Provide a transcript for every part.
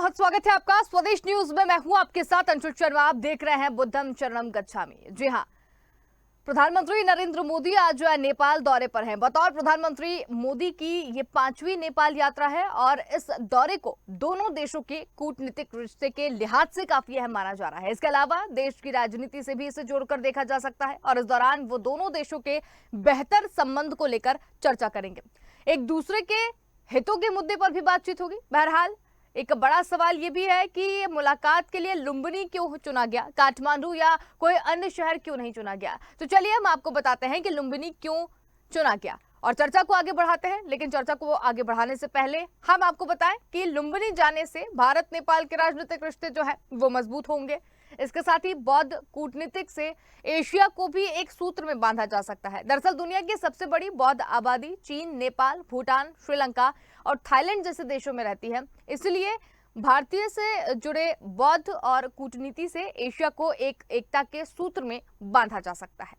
बहुत स्वागत है आपका स्वदेश न्यूज में। मैं हूं आपके साथ अंशु शर्मा। आप देख रहे हैं बुद्धम चरणम गच्छामि। जी हां, प्रधानमंत्री नरेंद्र मोदी आज नेपाल दौरे पर हैं। बतौर प्रधानमंत्री मोदी की ये 5वीं नेपाल यात्रा है और इस दौरे को दोनों देशों के कूटनीतिक रिश्ते के लिहाज से काफी अहम माना जा रहा है। इसके अलावा देश की राजनीति से भी इसे जोड़कर देखा जा सकता है और इस दौरान वो दोनों देशों के बेहतर संबंध को लेकर चर्चा करेंगे। एक दूसरे के हितों के मुद्दे पर भी बातचीत होगी। बहरहाल एक बड़ा सवाल ये भी है कि मुलाकात के लिए लुम्बिनी क्यों चुना गया, काठमांडू या कोई अन्य शहर क्यों नहीं चुना गया। तो चलिए हम आपको बताते हैं कि लुम्बिनी क्यों चुना गया और चर्चा को आगे बढ़ाते हैं। लेकिन चर्चा को आगे बढ़ाने से पहले हम आपको बताएं कि लुम्बिनी जाने से भारत नेपाल के राजनीतिक रिश्ते जो है वो मजबूत होंगे। इसके साथ ही बौद्ध कूटनीतिक से एशिया को भी एक सूत्र में बांधा जा सकता है। दरअसल दुनिया की सबसे बड़ी बौद्ध आबादी चीन, नेपाल, भूटान, श्रीलंका और थाईलैंड जैसे देशों में रहती है। इसलिए भारतीय से जुड़े बौद्ध और कूटनीति से एशिया को एकता के सूत्र में बांधा जा सकता है।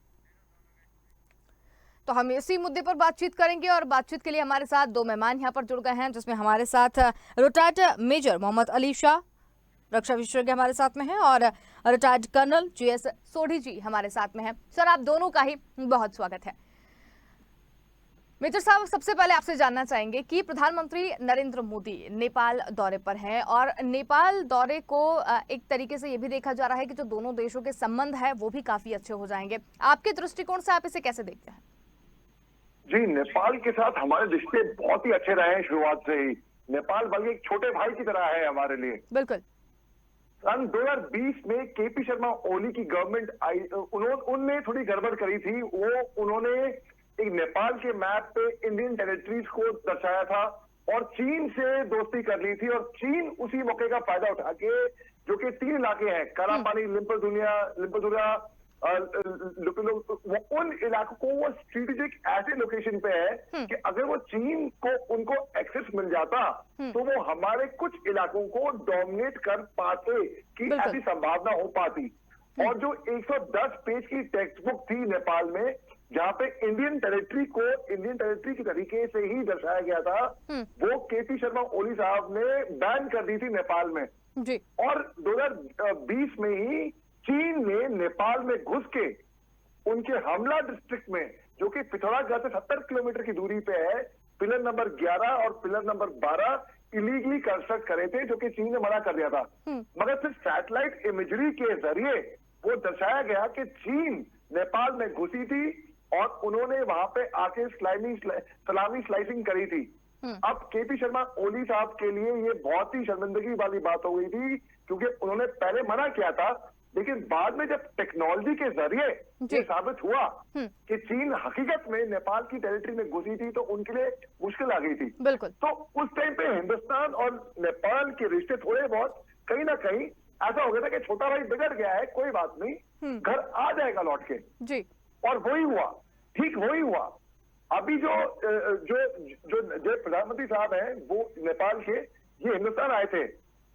तो हम इसी मुद्दे पर बातचीत करेंगे और बातचीत के लिए हमारे साथ दो मेहमान यहाँ पर जुड़ गए हैं, जिसमें हमारे साथ रिटायर्ड मेजर मोहम्मद अली शाह, रक्षा विशेषज्ञ हमारे साथ में हैं, और रिटायर्ड कर्नल जीएस सोढ़ी जी हमारे साथ में हैं। सर, आप दोनों का ही बहुत स्वागत है। मेजर साहब, सबसे पहले आपसे जानना चाहेंगे कि प्रधानमंत्री नरेंद्र मोदी नेपाल दौरे पर हैं और नेपाल दौरे को एक तरीके से ये भी देखा जा रहा है कि जो दोनों देशों के संबंध है वो भी काफी अच्छे हो जाएंगे। आपके दृष्टिकोण से आप इसे कैसे देखते हैं? जी, नेपाल के साथ हमारे रिश्ते बहुत ही अच्छे रहे हैं शुरुआत से ही। नेपाल बल्कि एक छोटे भाई की तरह है हमारे लिए। बिल्कुल। सन 2020 में केपी शर्मा ओली की गवर्नमेंट आई, उनने थोड़ी गड़बड़ करी थी। उन्होंने एक नेपाल के मैप पे इंडियन टेरिटरीज को दर्शाया था और चीन से दोस्ती कर ली थी, और चीन उसी मौके का फायदा उठा के, जो कि 3 इलाके हैं, कालापानी, लिम्पोदुरा, उन इलाकों को वो स्ट्रेटेजिक ऐसे लोकेशन पे है कि अगर वो चीन को उनको एक्सेस मिल जाता तो वो हमारे कुछ इलाकों को डोमिनेट कर पाते की ऐसी संभावना हो पाती। और जो 110 पेज की टेक्स्ट बुक थी नेपाल में, जहाँ पे इंडियन टेरिटरी के तरीके से ही दर्शाया गया था, वो केपी शर्मा ओली साहब ने बैन कर दी थी नेपाल में जी। और 2020 में ही चीन ने नेपाल में घुस के उनके हमला डिस्ट्रिक्ट में, जो कि पिथौरागढ़ से 70 किलोमीटर की दूरी पे है, पिलर नंबर 11 और पिलर नंबर 12 इलीगली कंस्ट्रक्ट करे थे, जो कि चीन ने मना कर दिया था। मगर फिर सैटेलाइट इमेजरी के जरिए वो दर्शाया गया कि चीन नेपाल में घुसी थी और उन्होंने वहां पे आके सलामी स्लाइसिंग करी थी। अब केपी शर्मा ओली साहब के लिए ये बहुत ही शर्मिंदगी वाली बात हो गई थी, क्योंकि उन्होंने पहले मना किया था, लेकिन बाद में जब टेक्नोलॉजी के जरिए ये साबित हुआ कि चीन हकीकत में नेपाल की टेरिटरी में घुसी थी, तो उनके लिए मुश्किल आ गई थी। बिल्कुल। तो उस टाइम पे हिंदुस्तान और नेपाल के रिश्ते थोड़े बहुत कहीं ना कहीं ऐसा हो गया था कि छोटा भाई बिगड़ गया है, कोई बात नहीं, घर आ जाएगा लौट के जी। और वही हुआ, ठीक वही हुआ। अभी जो प्रधानमंत्री साहब हैं वो नेपाल के, ये हिंदुस्तान आए थे,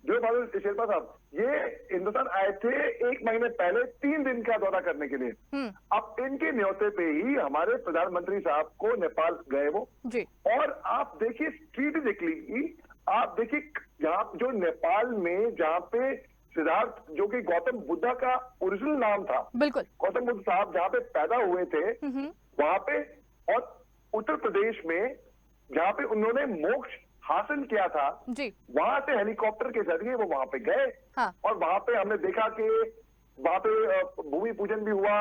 जो बादल शेरपा साहब, ये हिंदुस्तान आए थे 1 महीने पहले 3 दिन का दौरा करने के लिए। अब इनके न्योते पे ही हमारे प्रधानमंत्री साहब को नेपाल गए वो जी। और आप देखिए स्ट्रेटेजिकली, आप देखिए जहाँ जो नेपाल में, जहाँ पे सिद्धार्थ, जो कि गौतम बुद्धा का ओरिजिनल नाम था, बिल्कुल, गौतम बुद्ध साहब जहाँ पे पैदा हुए थे वहां पे, और उत्तर प्रदेश में जहाँ पे उन्होंने मोक्ष हासिल किया था जी, वहां से हेलीकॉप्टर के जरिए वो वहां पे गए। हाँ। और वहां पे हमने देखा कि वहां पे भूमि पूजन भी हुआ,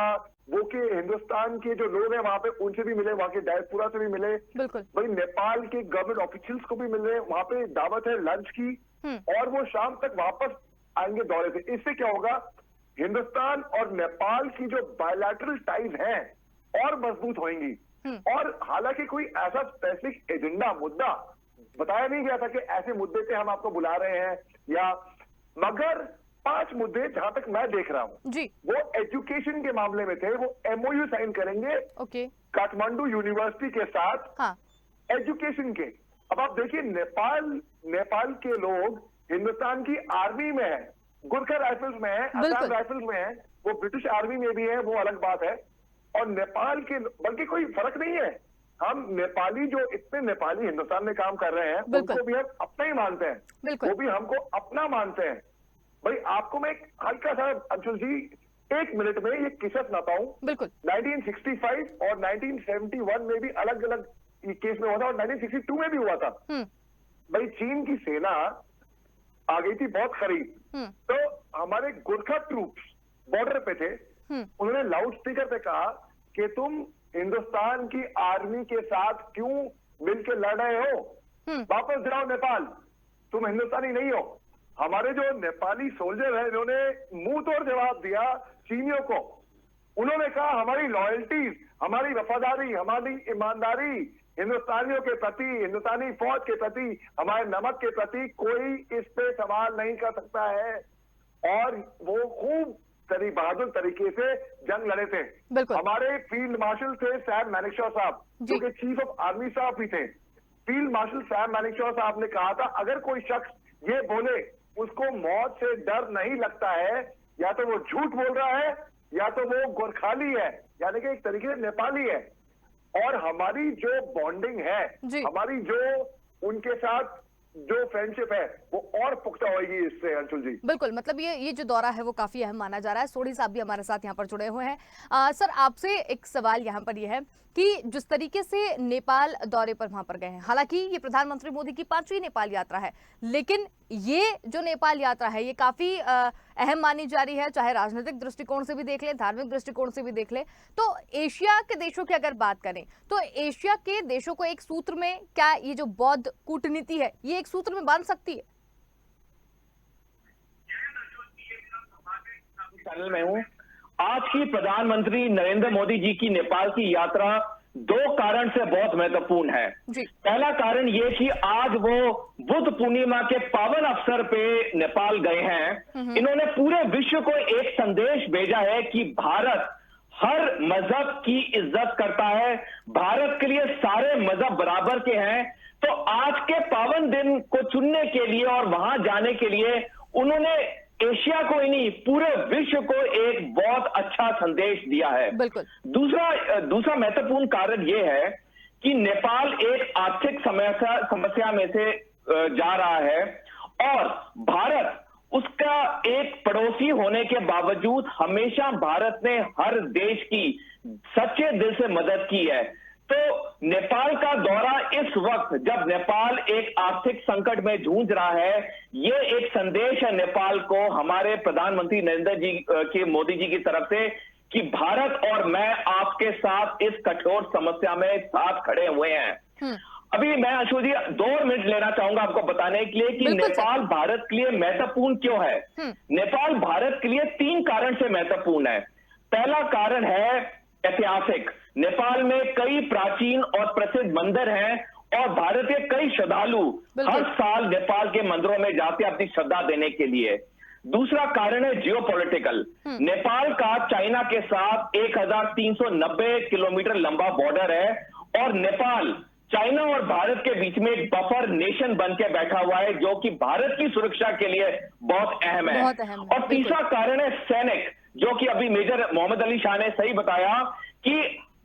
वो के हिंदुस्तान के जो लोग हैं वहां पे उनसे भी मिले, वहां के डायस्पोरा से भी मिले, बिल्कुल, वही नेपाल के गवर्नमेंट ऑफिशियल्स को भी मिले, वहां पे दावत है लंच की, और वो शाम तक वापस आएंगे दौरे से। इससे क्या होगा, हिंदुस्तान और नेपाल की जो बायलैटरल टाइज हैं और मजबूत होंगी। और हालांकि कोई ऐसा स्पेसिफिक एजेंडा, मुद्दा बताया नहीं गया था कि ऐसे मुद्दे पे हम आपको बुला रहे हैं, या मगर 5 मुद्दे जहां तक मैं देख रहा हूं जी, वो एजुकेशन के मामले में थे। वो एमओयू साइन करेंगे काठमांडू यूनिवर्सिटी के साथ, हाँ, एजुकेशन के। अब आप देखिए, नेपाल के लोग हिंदुस्तान की आर्मी में है, गुरखा राइफल्स में है, असम राइफल्स में है, वो ब्रिटिश आर्मी में भी है, वो अलग बात है। और नेपाल के, बल्कि कोई फर्क नहीं है, हम नेपाली जो इतने नेपाली हिंदुस्तान में काम कर रहे हैं बिल्कुल। उनको भी हम अपना ही मानते हैं, बिल्कुल। वो भी हमको अपना मानते हैं। भाई आपको मैं एक हल्का सा अंशुल जी 1 मिनट में ये किस्सा सुनाता हूँ। बिल्कुल। 1965 और 1971 में भी अलग अलग केस में हुआ था और 1962 में भी हुआ था। भाई चीन की सेना आ गई थी बहुत करीब, तो हमारे गोरखा ट्रूप्स बॉर्डर पे थे, उन्होंने लाउड स्पीकर पे कहा कि तुम हिंदुस्तान की आर्मी के साथ क्यों मिलकर लड़ रहे हो, वापस जाओ नेपाल, तुम हिंदुस्तानी नहीं हो। हमारे जो नेपाली सोल्जर है इन्होंने मुंह तोड़ जवाब दिया चीनियों को। उन्होंने कहा हमारी लॉयल्टी, हमारी वफादारी, हमारी ईमानदारी हिंदुस्तानियों के प्रति, हिंदुस्तानी फौज के प्रति, हमारे नमक के प्रति कोई इस पे सवाल नहीं कर सकता है। और वो खूब बहादुर तरीके से जंग लड़े थे। हमारे फील्ड मार्शल थे सैम मैनेक्शॉ साहब, जो कि चीफ ऑफ आर्मी साहब भी थे। फील्ड मार्शल सैम मैनेक्शॉ साहब ने कहा था अगर कोई शख्स ये बोले उसको मौत से डर नहीं लगता है, या तो वो झूठ बोल रहा है या तो वो गोरखाली है, यानी कि एक तरीके से नेपाली है। और हमारी जो बॉन्डिंग है, हमारी जो उनके साथ जो फ्रेंडशिप है वो और पुख्ता होगी इससे अंशुल जी। बिल्कुल, मतलब ये जो दौरा है वो काफी अहम माना जा रहा है। सोढ़ी साहब भी हमारे साथ यहाँ पर जुड़े हुए हैं। सर आपसे एक सवाल यहाँ पर यह है कि जिस तरीके से नेपाल दौरे पर वहां पर गए हैं, हालांकि ये प्रधानमंत्री मोदी की 5वीं नेपाल यात्रा है, लेकिन ये जो नेपाल यात्रा है ये काफी अहम मानी जा रही है, चाहे राजनीतिक दृष्टिकोण से भी देख ले, धार्मिक दृष्टिकोण से भी देख ले। तो एशिया के देशों की अगर बात करें तो एशिया के देशों को एक सूत्र में, क्या ये जो बौद्ध कूटनीति है ये एक सूत्र में बांध सकती है? चैनल में हूं। आज की प्रधानमंत्री नरेंद्र मोदी जी की नेपाल की यात्रा 2 कारण से बहुत महत्वपूर्ण है। पहला कारण ये कि आज वो बुद्ध पूर्णिमा के पावन अवसर पे नेपाल गए हैं। इन्होंने पूरे विश्व को एक संदेश भेजा है कि भारत हर मजहब की इज्जत करता है, भारत के लिए सारे मजहब बराबर के हैं। तो आज के पावन दिन को चुनने के लिए और वहां जाने के लिए उन्होंने एशिया को ही नहीं पूरे विश्व को एक बहुत अच्छा संदेश दिया है। बिल्कुल। दूसरा महत्वपूर्ण कारण यह है कि नेपाल एक आर्थिक समस्या में से जा रहा है और भारत उसका एक पड़ोसी होने के बावजूद हमेशा भारत ने हर देश की सच्चे दिल से मदद की है। तो नेपाल का दौरा इस वक्त जब नेपाल एक आर्थिक संकट में जूझ रहा है, ये एक संदेश है नेपाल को हमारे प्रधानमंत्री नरेंद्र जी के मोदी जी की तरफ से कि भारत और मैं आपके साथ इस कठोर समस्या में साथ खड़े हुए हैं। अभी मैं अशोक जी 2 मिनट लेना चाहूंगा आपको बताने के लिए कि नेपाल भारत के लिए महत्वपूर्ण क्यों है। नेपाल भारत के लिए 3 कारण से महत्वपूर्ण है। पहला कारण है ऐतिहासिक। नेपाल में कई प्राचीन और प्रसिद्ध मंदिर हैं और भारत के कई श्रद्धालु हर साल नेपाल के मंदिरों में जाते हैं अपनी श्रद्धा देने के लिए। दूसरा कारण है जियोपॉलिटिकल। नेपाल का चाइना के साथ 1390 किलोमीटर लंबा बॉर्डर है और नेपाल चाइना और भारत के बीच में एक बफर नेशन बन के बैठा हुआ है जो कि भारत की सुरक्षा के लिए बहुत अहम है। और तीसरा कारण है सैनिक, जो कि अभी मेजर मोहम्मद अली शाह ने सही बताया कि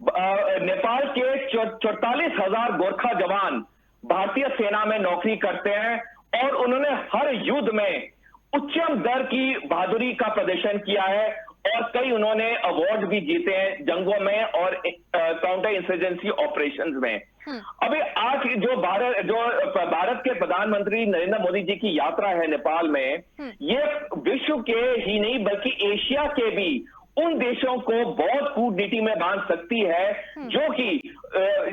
नेपाल के 44,000 गोरखा जवान भारतीय सेना में नौकरी करते हैं और उन्होंने हर युद्ध में उच्चतम दर की बहादुरी का प्रदर्शन किया है और कई उन्होंने अवार्ड भी जीते हैं जंगों में और काउंटर इंसर्जेंसी ऑपरेशंस में। अभी आज जो भारत के प्रधानमंत्री नरेंद्र मोदी जी की यात्रा है नेपाल में, ये विश्व के ही नहीं बल्कि एशिया के भी उन देशों को बहुत कूटनीति में बांध सकती है जो कि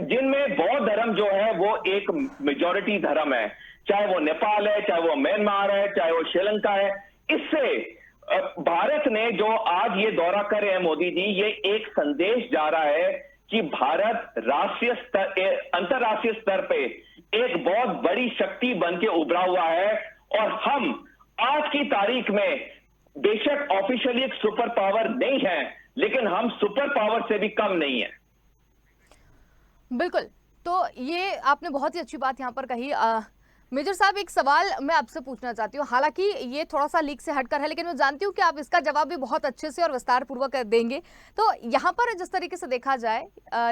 जिनमें बौद्ध धर्म जो है वो एक मेजॉरिटी धर्म है, चाहे वो नेपाल है, चाहे वो म्यांमार है, चाहे वो श्रीलंका है। इससे भारत ने जो आज ये दौरा कर रहे हैं मोदी जी, ये एक संदेश जा रहा है कि भारत अंतरराष्ट्रीय स्तर पे एक बहुत बड़ी शक्ति बन के उभरा हुआ है और हम आज की तारीख में बेशक ऑफिशियली एक सुपर पावर नहीं है, लेकिन हम सुपर पावर से भी कम नहीं है। बिल्कुल, तो ये आपने बहुत ही अच्छी बात यहाँ पर कही। मेजर साहब, एक सवाल मैं आपसे पूछना चाहती हूँ, हालांकि ये थोड़ा सा लीक से हटकर है, लेकिन मैं जानती हूँ कि आप इसका जवाब भी बहुत अच्छे से और विस्तार पूर्वक देंगे। तो यहाँ पर जिस तरीके से देखा जाए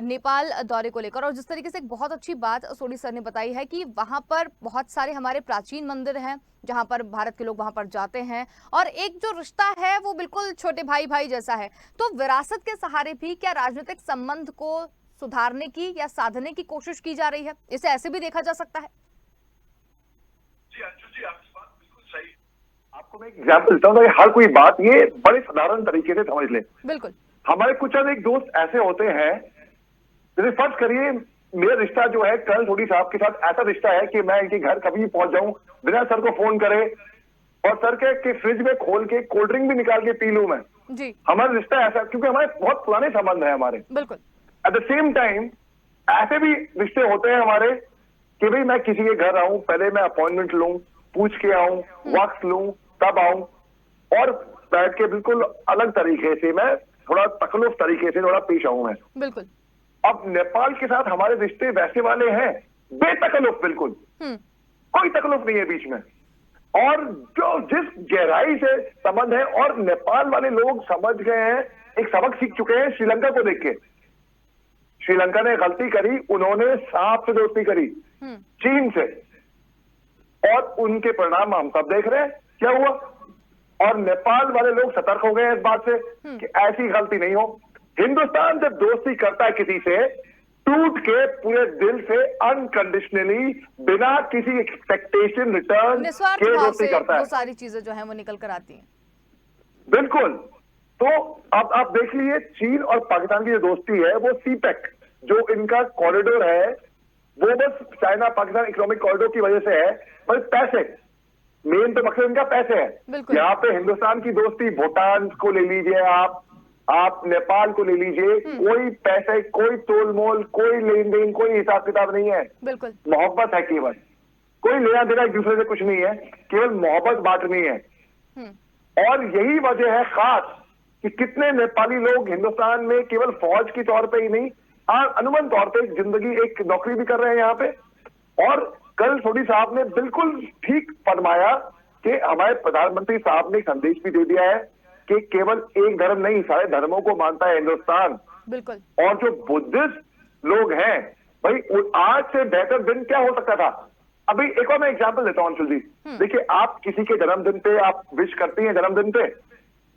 नेपाल दौरे को लेकर, और जिस तरीके से एक बहुत अच्छी बात सोडी सर ने बताई है कि वहाँ पर बहुत सारे हमारे प्राचीन मंदिर हैं जहाँ पर भारत के लोग वहाँ पर जाते हैं, और एक जो रिश्ता है वो बिल्कुल छोटे भाई भाई जैसा है। तो विरासत के सहारे भी क्या राजनीतिक संबंध को सुधारने की या साधने की कोशिश की जा रही है? इसे ऐसे भी देखा जा सकता है? जी अंशु जी, आप इस बात बिल्कुल सही। आपको मैं एक एग्जाम्पल देता हूँ, हर कोई बात ये बड़े साधारण तरीके से समझ ले। बिल्कुल। हमारे कुछ एक दोस्त ऐसे होते हैं, जैसे फर्ज करिए मेरा रिश्ता जो है कर्नल सोडी साहब के साथ ऐसा रिश्ता है कि मैं इनके घर कभी पहुंच जाऊं बिना सर को फोन करे, और सर के फ्रिज में खोल के कोल्ड ड्रिंक भी निकाल के पी लूं मैं जी। हमारा रिश्ता ऐसा, क्योंकि हमारे बहुत पुराने संबंध है हमारे। बिल्कुल। एट द सेम टाइम ऐसे भी रिश्ते होते हैं हमारे कि भाई मैं किसी के घर आऊं, पहले मैं अपॉइंटमेंट लूं, पूछ के आऊं, वक्त लूं, तब आऊं, और बैठ के बिल्कुल अलग तरीके से मैं थोड़ा तकल्लुफ तरीके से थोड़ा पेश आऊं मैं। बिल्कुल। अब नेपाल के साथ हमारे रिश्ते वैसे वाले हैं, बेतकल्लुफ, बिल्कुल कोई तकल्लुफ नहीं है बीच में, और जो जिस गहराई से संबंध है, और नेपाल वाले लोग समझ गए हैं, एक सबक सीख चुके हैं श्रीलंका को देख के। श्रीलंका ने गलती करी, उन्होंने सांप से दोस्ती करी चीन से, और उनके परिणाम हम सब देख रहे हैं क्या हुआ। और नेपाल वाले लोग सतर्क हो गए हैं इस बात से कि ऐसी गलती नहीं हो। हिंदुस्तान जब दोस्ती करता है किसी से, टूट के पूरे दिल से अनकंडीशनली, बिना किसी एक्सपेक्टेशन रिटर्न निस्वार्थ के भाव दोस्ती से करता है। वो सारी चीजें जो है वो निकल कर आती हैं। बिल्कुल। तो अब आप देख लीजिए, चीन और पाकिस्तान की जो दोस्ती है वो सीपेक जो इनका कॉरिडोर है, वो बस चाइना पाकिस्तान इकोनॉमिक कॉरिडोर की वजह से है, पर पैसे मेन तो मकसद इनका पैसे है। यहाँ पे हिंदुस्तान की दोस्ती भूटान को ले लीजिए, आप नेपाल को ले लीजिए, कोई पैसे, कोई तोल मोल, कोई लेन देन, कोई हिसाब किताब नहीं है। बिल्कुल। मोहब्बत है केवल, कोई लेना देना एक दूसरे से कुछ नहीं है, केवल मोहब्बत बांटनी है। और यही वजह है खास कि कितने नेपाली लोग हिंदुस्तान में केवल फौज के तौर पे ही नहीं, अनुबंध तौर पे जिंदगी, एक नौकरी भी कर रहे हैं यहाँ पे। और कल सोडी साहब ने बिल्कुल ठीक फरमाया कि हमारे प्रधानमंत्री साहब ने संदेश भी दे दिया है कि केवल एक धर्म नहीं, सारे धर्मों को मानता है हिंदुस्तान। बिल्कुल। और जो बुद्धिस्ट लोग हैं, भाई आज से बेहतर दिन क्या हो सकता था। अभी एक और मैं एग्जांपल देता हूं अंशुल जी। देखिए, आप किसी के जन्मदिन पे आप विश करती हैं जन्मदिन पे,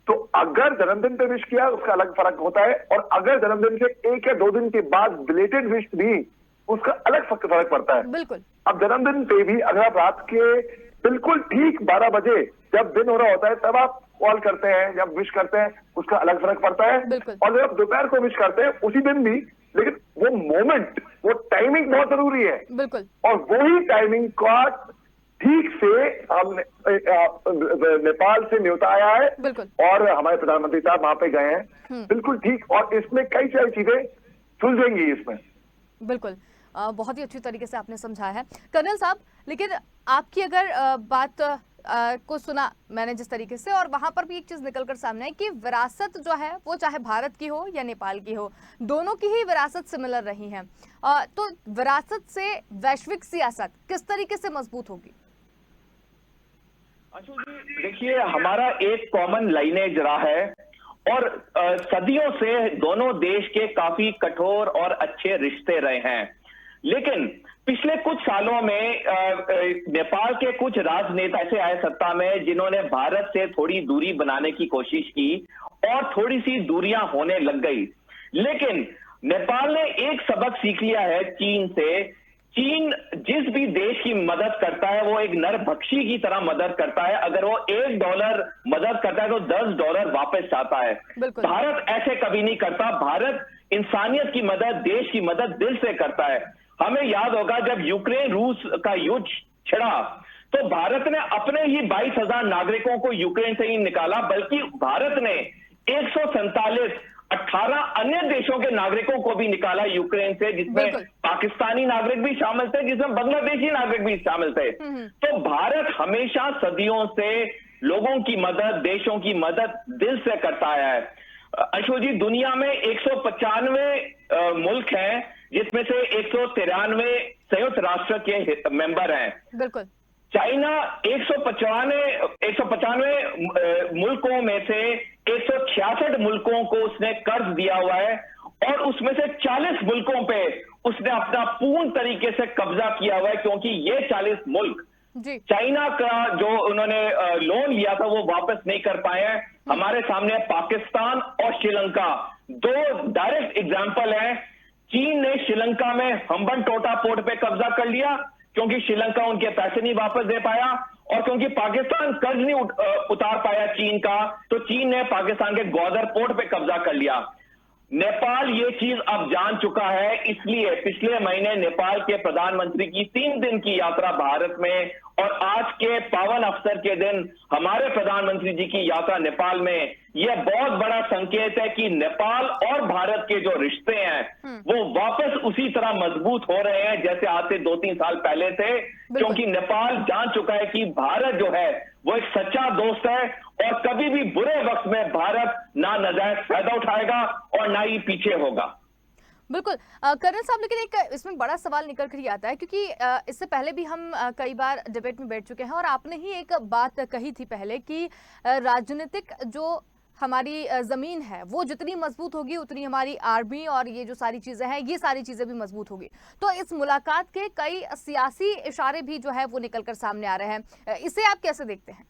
तो अगर जन्मदिन पे विश किया उसका अलग फर्क होता है, और अगर जन्मदिन से 1 या 2 दिन के बाद बिलेटेड विश दी उसका अलग फर्क पड़ता है। बिल्कुल। अब जन्मदिन पे भी अगर आप रात के बिल्कुल ठीक 12 बजे जब दिन हो रहा होता है तब आप कॉल करते हैं, जब विश करते हैं उसका अलग फर्क पड़ता है। और जब आप दोपहर को विश करते हैं उसी दिन भी, लेकिन वो मोमेंट, वो टाइमिंग बहुत जरूरी है। बिल्कुल। और वही टाइमिंग का ठीक से हमने नेपाल से न्योता आया है, बिल्कुल। और हमारे प्रधानमंत्री साहब वहां पे गए हैं, बिल्कुल ठीक। और इसमें कई सारी चीजें सुलझेंगी इसमें। बिल्कुल। बहुत ही अच्छी तरीके से आपने समझाया है कर्नल साहब, लेकिन आपकी अगर बात को सुना मैंने जिस तरीके से, और वहां पर भी एक चीज निकलकर सामने है कि विरासत जो है वो चाहे भारत की हो या नेपाल की हो, दोनों की ही विरासत सिमिलर रही है। तो विरासत से वैश्विक सियासत किस तरीके से मजबूत होगी? देखिए, हमारा एक कॉमन लाइनेज रहा है, और सदियों से दोनों देश के काफी कठोर और अच्छे रिश्ते रहे हैं। लेकिन पिछले कुछ सालों में नेपाल के कुछ राजनेता ऐसे आए सत्ता में जिन्होंने भारत से थोड़ी दूरी बनाने की कोशिश की, और थोड़ी सी दूरियां होने लग गई। लेकिन नेपाल ने एक सबक सीख लिया है चीन से। चीन जिस भी देश की मदद करता है वो एक नरभक्षी की तरह मदद करता है। अगर वो $1 मदद करता है तो $10 वापस आता है। भारत ऐसे कभी नहीं करता। भारत इंसानियत की मदद, देश की मदद दिल से करता है। हमें याद होगा जब यूक्रेन रूस का युद्ध छिड़ा तो भारत ने अपने ही 22,000 नागरिकों को यूक्रेन से ही निकाला, बल्कि भारत ने 18 अन्य देशों के नागरिकों को भी निकाला यूक्रेन से, जिसमें पाकिस्तानी नागरिक भी शामिल थे, जिसमें बांग्लादेशी नागरिक भी शामिल थे। तो भारत हमेशा सदियों से लोगों की मदद, देशों की मदद दिल से करता आया है। अशोक जी, दुनिया में 195 मुल्क हैं, जिसमें से 193 संयुक्त राष्ट्र के मेंबर हैं। बिल्कुल। चाइना 195 मुल्कों में से 166 मुल्कों को उसने कर्ज दिया हुआ है और उसमें से 40 मुल्कों पे उसने अपना पूर्ण तरीके से कब्जा किया हुआ है, क्योंकि ये 40 मुल्क जी चाइना का जो उन्होंने लोन लिया था वो वापस नहीं कर पाए हैं। हमारे सामने पाकिस्तान और श्रीलंका दो डायरेक्ट एग्जांपल हैं। चीन ने श्रीलंका में हम्बनटोटा पोर्ट पे कब्जा कर लिया क्योंकि श्रीलंका उनके पैसे नहीं वापस दे पाया, और क्योंकि पाकिस्तान कर्ज नहीं उतार पाया चीन का, तो चीन ने पाकिस्तान के ग्वादर पोर्ट पे कब्जा कर लिया। नेपाल ये चीज अब जान चुका है, इसलिए पिछले महीने नेपाल के प्रधानमंत्री की 3 दिन की यात्रा भारत में और आज के पावन अवसर के दिन हमारे प्रधानमंत्री जी की यात्रा नेपाल में, यह बहुत बड़ा संकेत है कि नेपाल और भारत के जो रिश्ते हैं वो वापस उसी तरह मजबूत हो रहे हैं जैसे आज से 2-3 साल पहले थे, क्योंकि नेपाल जान चुका है कि भारत जो है वो एक सच्चा दोस्त है और कभी भी बुरे वक्त में भारत ना नाजायज फायदा उठाएगा और ना ही पीछे होगा। बिल्कुल कर्नल साहब, लेकिन एक इसमें बड़ा सवाल निकल कर ही आता है, क्योंकि इससे पहले भी हम कई बार डिबेट में बैठ चुके हैं और आपने ही एक बात कही थी पहले कि राजनीतिक जो हमारी जमीन है वो जितनी मजबूत होगी उतनी हमारी आर्मी और ये जो सारी चीजें हैं ये सारी चीजें भी मजबूत होगी। तो इस मुलाकात के कई सियासी इशारे भी जो है वो निकलकर सामने आ रहे हैं, इसे आप कैसे देखते हैं?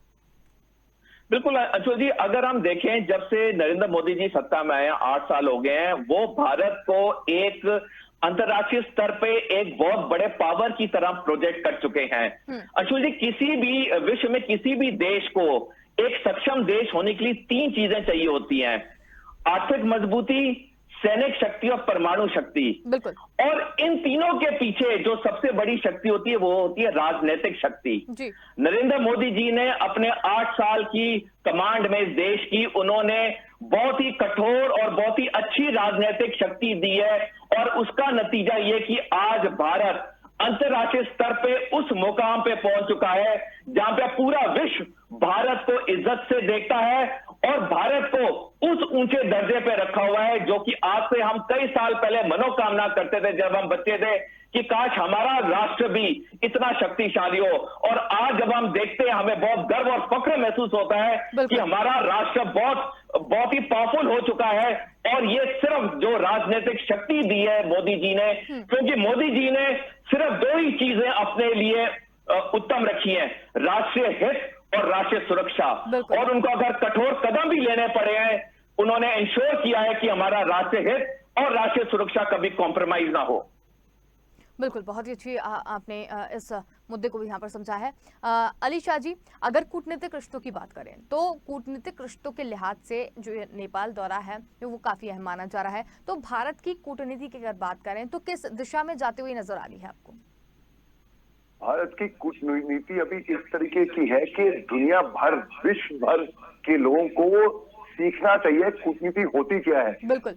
बिल्कुल अचल जी, अगर हम देखें जब से नरेंद्र मोदी जी सत्ता में आए 8 साल हो गए हैं, वो भारत को एक अंतर्राष्ट्रीय स्तर पे एक बहुत बड़े पावर की तरह प्रोजेक्ट कर चुके हैं। अचल जी, किसी भी विश्व में किसी भी देश को एक सक्षम देश होने के लिए 3 चीजें चाहिए होती हैं: आर्थिक मजबूती, सैनिक शक्ति और परमाणु शक्ति। बिल्कुल। और इन तीनों के पीछे जो सबसे बड़ी शक्ति होती है वो होती है राजनीतिक शक्ति। जी। नरेंद्र मोदी जी ने अपने 8 साल की कमांड में इस देश की उन्होंने बहुत ही कठोर और बहुत ही अच्छी राजनीतिक शक्ति दी है, और उसका नतीजा ये कि आज भारत अंतर्राष्ट्रीय स्तर पे उस मुकाम पे पहुंच चुका है जहां पे पूरा विश्व भारत को इज्जत से देखता है और भारत को उस ऊंचे दर्जे पे रखा हुआ है जो कि आज से हम कई साल पहले मनोकामना करते थे जब हम बच्चे थे कि काश हमारा राष्ट्र भी इतना शक्तिशाली हो। और आज जब हम देखते हैं हमें बहुत गर्व और फख्र महसूस होता है कि हमारा राष्ट्र बहुत ही पावरफुल हो चुका है, और ये सिर्फ जो राजनीतिक शक्ति दी है मोदी जी ने, क्योंकि मोदी जी ने सिर्फ 2 ही चीजें अपने लिए उत्तम रखी हैं: राष्ट्रीय हित और राष्ट्रीय सुरक्षा। और उनको अगर कठोर कदम भी लेने पड़े हैं, उन्होंने इंश्योर किया है कि हमारा राष्ट्रीय हित और राष्ट्रीय सुरक्षा कभी कॉम्प्रोमाइज ना हो। बिल्कुल, बहुत ही अच्छी आपने इस मुद्दे को भी यहाँ पर समझा है। अली शाह जी, अगर कूटनीतिक रिश्तों की बात करें तो कूटनीतिक रिश्तों के लिहाज से जो नेपाल दौरा है वो काफी अहम माना जा रहा है, तो भारत की कूटनीति की अगर बात करें तो किस दिशा में जाते हुए नजर आ रही है आपको? भारत की कूटनीति अभी इस तरीके की है कि दुनिया भर, विश्व भर के लोगों को सीखना चाहिए कूटनीति होती क्या है, बिल्कुल,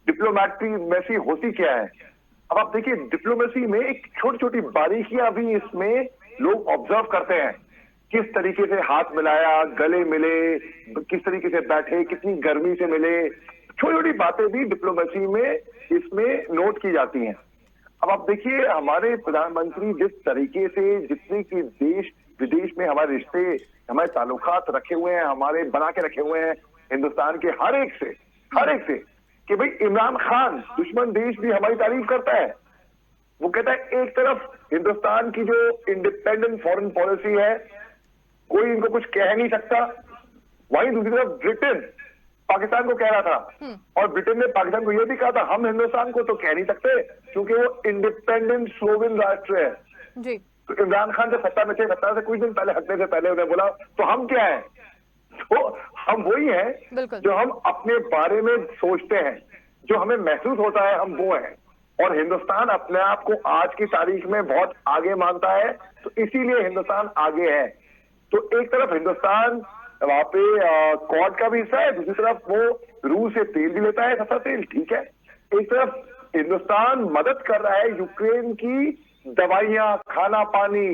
डिप्लोमेसी होती क्या है। अब आप देखिए, डिप्लोमेसी में एक छोटी छोटी बारीकियां भी इसमें लोग ऑब्जर्व करते हैं, किस तरीके से हाथ मिलाया, गले मिले, किस तरीके से बैठे, कितनी गर्मी से मिले, छोटी छोटी बातें भी डिप्लोमेसी में इसमें नोट की जाती हैं। अब आप देखिए, हमारे प्रधानमंत्री जिस तरीके से जितने की देश विदेश में हमारे रिश्ते, हमारे ताल्लुकात रखे हुए हैं, हमारे बना के रखे हुए हैं हिंदुस्तान के हर एक से कि भाई इमरान खान दुश्मन देश भी हमारी तारीफ करता है। वो कहता है एक तरफ हिंदुस्तान की जो इंडिपेंडेंट फॉरेन पॉलिसी है, कोई इनको कुछ कह नहीं सकता, वहीं दूसरी तरफ ब्रिटेन पाकिस्तान को कह रहा था, और ब्रिटेन ने पाकिस्तान को यह भी कहा था हम हिंदुस्तान को तो कह नहीं सकते क्योंकि वो इंडिपेंडेंट सोवरेन राष्ट्र है जी। तो इमरान खान जब सत्ता में थे, सत्ता से कुछ दिन पहले हटने से पहले उन्हें बोला तो हम क्या है, तो हम वही हैं जो हम अपने बारे में सोचते हैं, जो हमें महसूस होता है हम वो हैं। और हिंदुस्तान अपने आप को आज की तारीख में बहुत आगे मानता है, तो इसीलिए हिंदुस्तान आगे है। तो एक तरफ हिंदुस्तान वहां पे क्वाड का भी हिस्सा है, दूसरी तरफ वो रूस से तेल भी लेता है, सस्ता तेल, ठीक है। एक तरफ हिंदुस्तान मदद कर रहा है यूक्रेन की, दवाइयां, खाना पानी,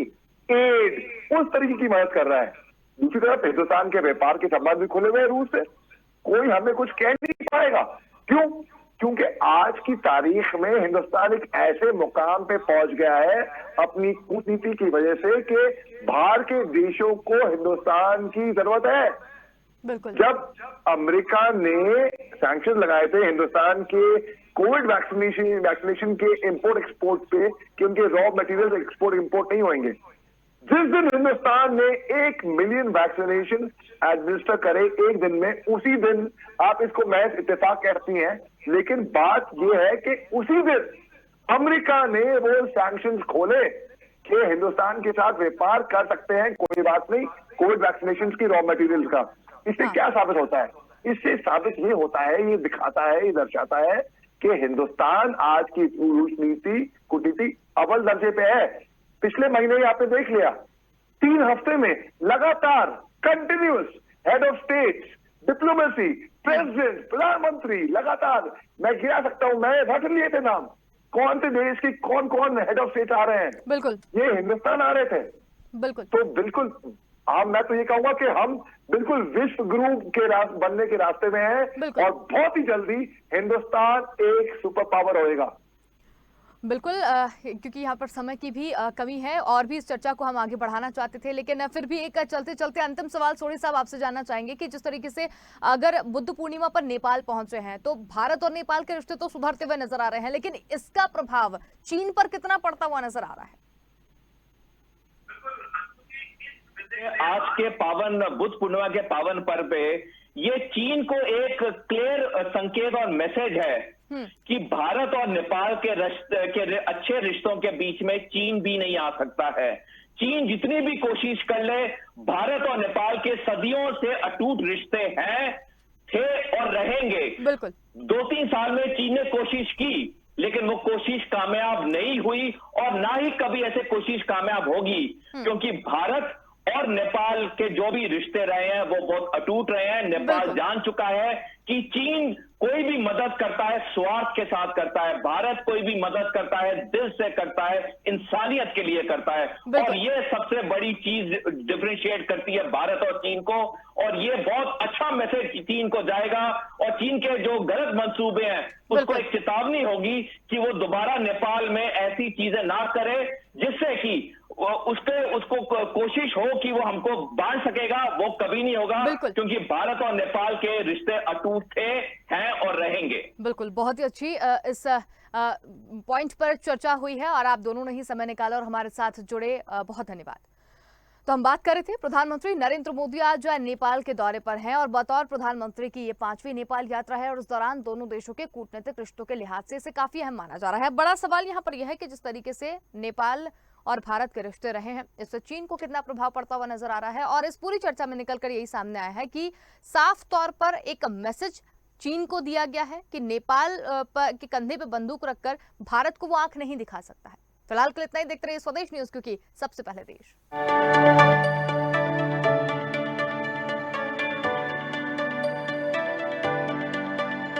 एड, उस तरीके की मदद कर रहा है। दूसरी तरफ हिंदुस्तान के व्यापार के संबंध भी खुले हुए हैं रूस से, कोई हमें कुछ कह नहीं पाएगा। क्यों? क्योंकि आज की तारीख में हिंदुस्तान एक ऐसे मुकाम पे पहुंच गया है अपनी कूटनीति की वजह से कि बाहर के देशों को हिंदुस्तान की जरूरत है। बिल्कुल। जब अमेरिका ने सैंक्शन लगाए थे हिंदुस्तान के कोविड वैक्सीनेशन के इंपोर्ट एक्सपोर्ट पे कि उनके रॉ मटेरियल्स एक्सपोर्ट इंपोर्ट नहीं होंगे, जिस दिन हिंदुस्तान ने 1 मिलियन वैक्सीनेशन एडमिनिस्टर करे एक दिन में, उसी दिन आप इसको महज इत्तेफाक कहती हैं, लेकिन बात यह है कि उसी दिन अमेरिका ने वो सैंक्शंस खोले कि हिंदुस्तान के साथ व्यापार कर सकते हैं, कोई बात नहीं, कोविड वैक्सीनेशन की रॉ मटेरियल्स का। इससे क्या साबित होता है? इससे साबित ये होता है, ये दिखाता है, ये दर्शाता है कि हिंदुस्तान आज की कूटनीति अव्वल दर्जे पे है। पिछले महीने ही आपने देख लिया, 3 हफ्ते में लगातार continuous head of state, diplomacy, president, प्रधानमंत्री, लगातार मैं गिरा सकता हूं, मैं रट लिए थे नाम, कौन से देश की कौन कौन हेड ऑफ स्टेट आ रहे हैं। बिल्कुल, ये हिंदुस्तान आ रहे थे। बिल्कुल। तो बिल्कुल मैं तो ये कहूंगा कि हम बिल्कुल विश्व गुरु के बनने के रास्ते में हैं और बहुत ही जल्दी हिंदुस्तान एक सुपर पावर होएगा। बिल्कुल, क्योंकि यहाँ पर समय की भी कमी है और भी इस चर्चा को हम आगे बढ़ाना चाहते थे, लेकिन फिर भी एक चलते चलते अंतिम सवाल सोनी साहब आपसे जानना चाहेंगे कि जिस तरीके से अगर बुद्ध पूर्णिमा पर नेपाल पहुंचे हैं तो भारत और नेपाल के रिश्ते तो सुधरते हुए नजर आ रहे हैं, लेकिन इसका प्रभाव चीन पर कितना पड़ता हुआ नजर आ रहा है? आज के पावन बुद्ध पूर्णिमा के पावन पर्व पे ये चीन को एक क्लियर संकेत और मैसेज है कि भारत और नेपाल के अच्छे रिश्तों के बीच में चीन भी नहीं आ सकता है। चीन जितनी भी कोशिश कर ले, भारत और नेपाल के सदियों से अटूट रिश्ते हैं, थे और रहेंगे। बिल्कुल। 2-3 साल में चीन ने कोशिश की, लेकिन वो कोशिश कामयाब नहीं हुई और ना ही कभी ऐसे कोशिश कामयाब होगी, क्योंकि भारत और नेपाल के जो भी रिश्ते रहे हैं वो बहुत अटूट रहे हैं। नेपाल जान चुका है कि चीन कोई भी मदद करता है स्वार्थ के साथ करता है, भारत कोई भी मदद करता है दिल से करता है, इंसानियत के लिए करता है। और ये सबसे बड़ी चीज डिफरेंशिएट करती है भारत और चीन को, और ये बहुत अच्छा मैसेज चीन को जाएगा। और चीन के जो गलत मंसूबे हैं उसको एक चेतावनी होगी कि वो दोबारा नेपाल में ऐसी चीजें ना करे जिससे कि उसको कोशिश हो कि वो हमको बांट सकेगा, वो कभी नहीं होगा, क्योंकि भारत और नेपाल के रिश्ते अटूट थे, हैं और रहेंगे। बिल्कुल, बहुत ही अच्छी इस पॉइंट पर चर्चा हुई है और आप दोनों ने ही समय निकाला और हमारे साथ जुड़े, बहुत धन्यवाद। तो हम बात कर रहे थे, प्रधानमंत्री नरेंद्र मोदी आज नेपाल के दौरे पर हैं और बतौर प्रधानमंत्री की ये 5वीं नेपाल यात्रा है और इस दौरान दोनों देशों के कूटनीतिक रिश्तों के लिहाज से इसे काफी अहम माना जा रहा है। बड़ा सवाल यहाँ पर यह है कि जिस तरीके से नेपाल और भारत के रिश्ते रहे हैं, इससे चीन को कितना प्रभाव पड़ता हुआ नजर आ रहा है। और इस पूरी चर्चा में निकलकर यही सामने आया है कि साफ तौर पर एक मैसेज चीन को दिया गया है कि नेपाल के कंधे पे बंदूक रखकर भारत को वो आंख नहीं दिखा सकता है। फिलहाल के लिए इतना ही। देखते रहिए स्वदेश न्यूज, क्योंकि सबसे पहले देश।